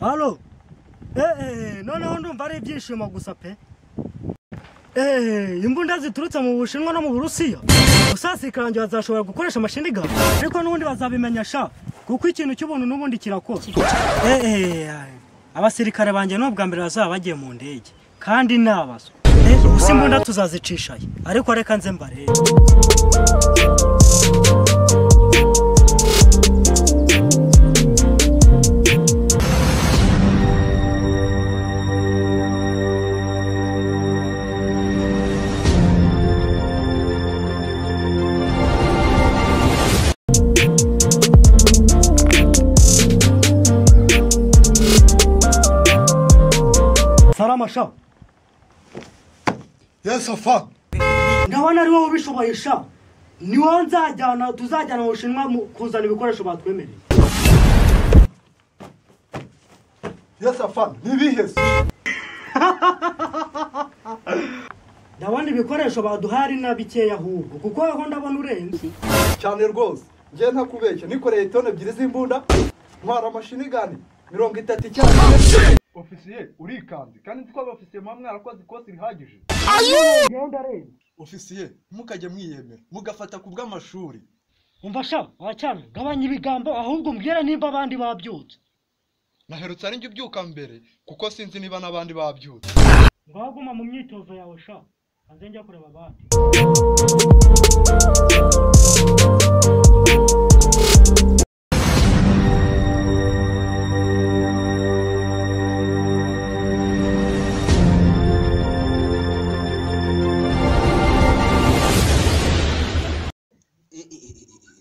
Halo. Noneho ndumva ari ibyishimo gusa pe. Imbunda ziturutse mu Bushinwa no mu Burusiya. Usasikanjye bazashobora gukoresha mashini gun. Ariko n'ubundi bazabimenya sha. Kuko ikintu cy'ubuntu n'ubundi kirakora. Abasirikare banje no bwa mbere bazaba bagiye mu ndege. Kandi nabazo. Ubusi imbunda tuzazicishaye. Ariko reka nze mbare. Salama sha. Yes afa. Ndabona ari wowe ubishoboye sha. Ni wowe nzajyana tuzajyana mu Bushinwa kuzana ibikoresho batwemereye. Yes afa. Nibihese. Ndabona ibikoresho baduhari na bikeya ahubwo kuko aho ndabona urenze. Cyane rwose. Ngiye ntakubeshya nikoreye tone ebyiri z'imbunda. Ntwara mashini gani 30 cyane. Ofisiye urikanze kandi twaba ofisiye mamwe arakoze ikosi rihagije. Genda rero. Ofisiye mukajye mwiyemera mugafata ku bw'amashuri. Umva sha wacyana gabanya ibigambo ahubwo mbwira nimba abandi babyutse. Naherutse ari njye ubyuka mbere kuko sinzi niba nabandi babyutse. Ngaguma mu myitozo yawe sha. Anze njya kureba abandi.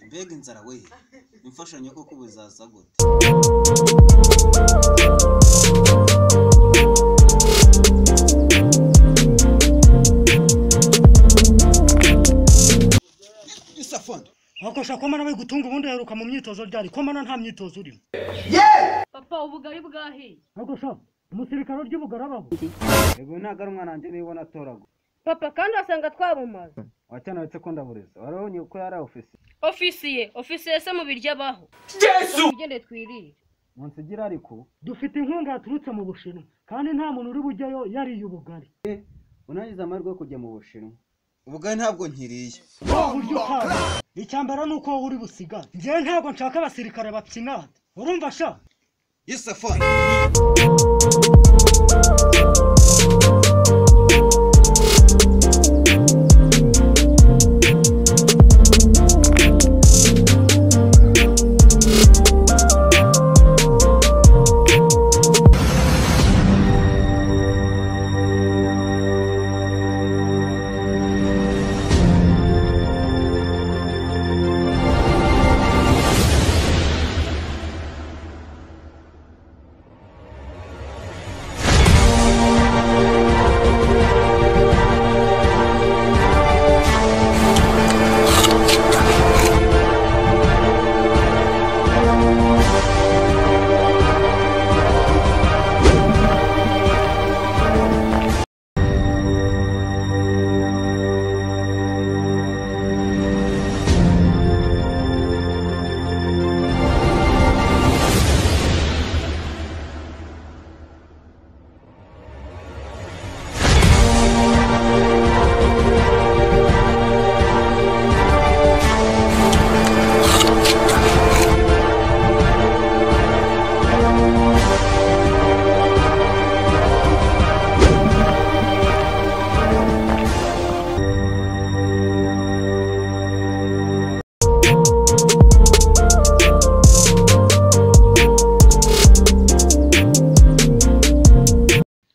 Mbega inzara we imfashanyo koko buzaza gute Isafandi Akosha komana we gutunga ubundi heruka mu myitozo ryari komana nta myitozo urimo. Papa ubugari bwahi. Akosha umusirikaro ry'ubugarabaho. Yego nagara umwana wanje niba natorago. Papa kandi wasanga twabumaze. Wacana wetse ko ndabureza. Warabonye uko yari Ofisiye se mu birya baho. Yesu. Ugende twirire. Munsigira ariko Dufite inkunga yaturutse mu Bushinwa kandi nta muntu uri bujyayo yariye ubugari. unagize amahirwe yo kujya mu Bushinwa. ubugari ntabwo nkiriye Buryo kandi icyambara nuko wowe uri busigara. Ngiye ntabwo nshaka abasirikare bapyinata. Urumva sha? Isafandi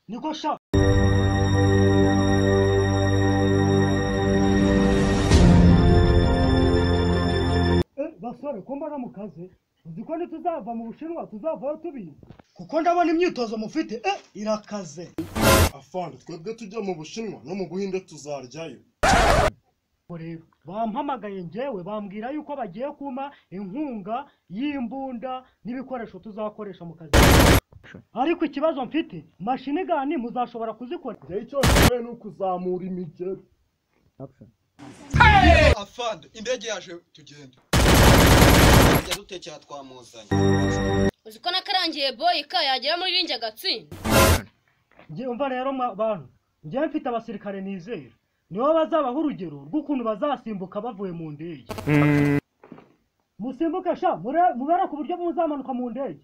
Nikosha. Basore komba namukaze. Uziko ntituzava mu Bushinwa tuzavayo tubizi. Kuko ndabona imyitozo mufite irakaze. Afandi twebwe tujya mu Bushinwa no mu Buhinde tuzaryayo. Rero bampamagaye njyewe bambwira yuko bagiye kuma inkunga y'imbunda n'ibikoresho tuzakoresha mu kazi. Ariko ikibazo mfite mashini gani muzashobora kuzikora. Icyo cyo nuko kuzamura imigero. afande indege yaje tugenda Tujya dutekera twamuzanye. uzi ko nakarangiye boy ka yagera muri rinjye agatsinda. Ngiye umva rero bantu ngiye mfite abasirikare nizera nibo bazabaho urugero rw'ukuntu bazasimbuka bavuye mu ndege. Musimbuke sha mubera ku buryo muzamanuka mu ndege.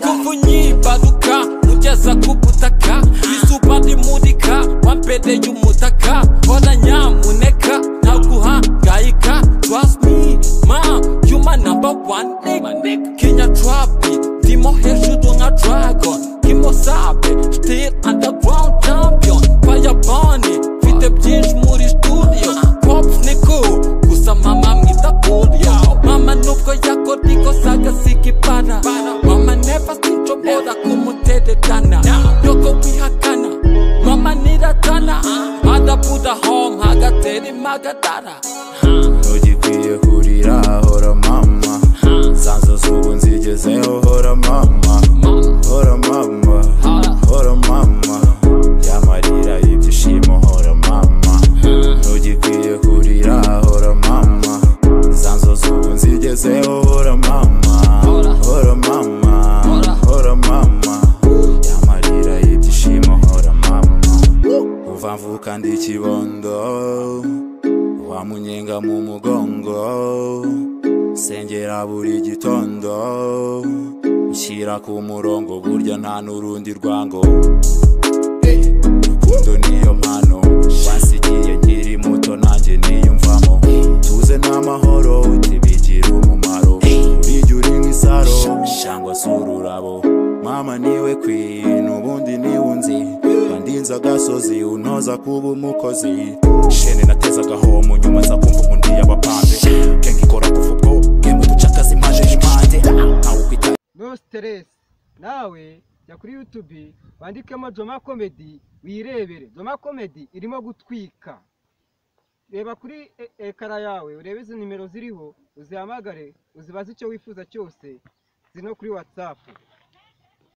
Kufunyibaduka ugeza ku butaka izuba rimurika wampede y'umutaka hora nyamuneka ntaguhangayika trust me ma you my number one nigga Kenya trap ndimo hejuru nka dragon kimo sabe still underground champion fire bunny mfite byinshi muri studio pops niko gusa mama mwita kurio mama nubwo yakora ikosa gasikipana mama never sinchobora kumuteretana yoko kwihakana mama niratana adapuda home hagatera impagatara ntugikwiye kurira hora mama zanzo z'ubu nzigezeho hora mama hora mama hora mama yamarira ibyishimo hora mama ntugikwiye kurira hora mama zanzo z'ubu nzigezeho hora mama hora mama hora mama yamarira ibyishimo hora mama kuva mvuka ndi kibondo wamunyenga mu mugongo sengera buri gitondo nshyira ku murongo burya nta n'urundi rwango rukundo niyo mpano wansigiye nkiri muto nanjye niyumvamo tuze n'amahoro utibigira umumaro urijya uri nk'isaro cyangwa se ururabo mama niwe queen ubundi niwe unzi bandinza agasozi untoza kuba umukozi shene natezaga homo nyuma za kumva undi y'abapande kenga ikora kuva ubwo gemwe ducakaza imaje y'impande ntawe ukwita no stress nawe jya kuri YouTube wandikemo Joma Comedy wirebere Joma Comedy irimo gutwika reba kuri ekara yawe urebe izi nimero ziriho uzihamagare uzibaze icyo wifuza cyose zino kuri WhatsApp